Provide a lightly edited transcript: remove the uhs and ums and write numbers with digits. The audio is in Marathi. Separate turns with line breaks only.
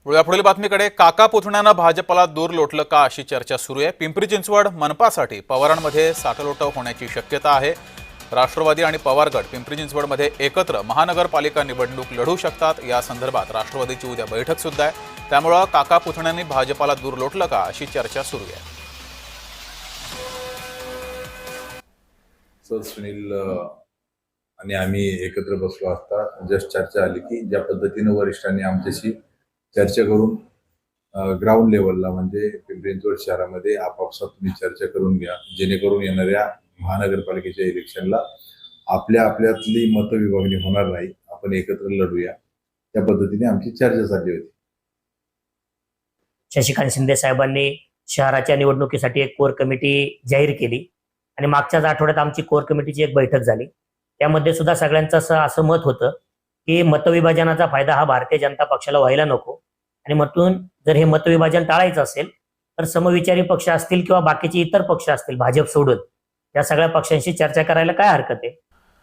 पुढील बातमीकडे. काका पुतण्यानं भाजपला दूर लोटलं का अशी चर्चा सुरू आहे. पिंपरी चिंचवड मनपासाठी पवारांमध्ये साटलोट होण्याची शक्यता आहे. राष्ट्रवादी आणि पवार गट पिंपरी चिंचवडमध्ये एकत्र महानगरपालिका निवडणूक लढू शकतात. या संदर्भात राष्ट्रवादीची उद्या बैठक सुद्धा आहे. त्यामुळे काका पुतण्यांनी भाजपला दूर लोटलं का अशी चर्चा सुरू आहे.
सुनील आणि आम्ही एकत्र बसलो असता जस्ट चर्चा आली की ज्या पद्धतीने वरिष्ठांनी आमच्याशी चर्चा करून ग्राउंड लेवलला म्हणजे पिंपरी चिंचवड शहरामध्ये आपापसात तुम्ही चर्चा करून घ्या, जेणेकरून येणाऱ्या महानगरपालिकेच्या इलेक्शनला आपल्यातली मतविभागणी होणार नाही, आपण एकत्र लढूया. त्या पद्धतीने आमची चर्चा झाली होती.
शशिकांत शिंदे साहेबांनी शहराच्या निवडणुकीसाठी एक कोर कमिटी जाहीर केली आणि मागच्याच आठवड्यात आमची कोर कमिटीची एक बैठक झाली. त्यामध्ये सुद्धा सगळ्यांचं असं मत होतं की मतविभाजनाचा फायदा हा भारतीय जनता पक्षाला व्हायला नको आणि म्हणून जर हे मतविभाजन टाळायचं असेल तर समविचारी पक्ष असतील किंवा बाकीचे इतर पक्ष असतील भाजप सोडून त्या सगळ्या पक्षांशी चर्चा करायला काय हरकत आहे.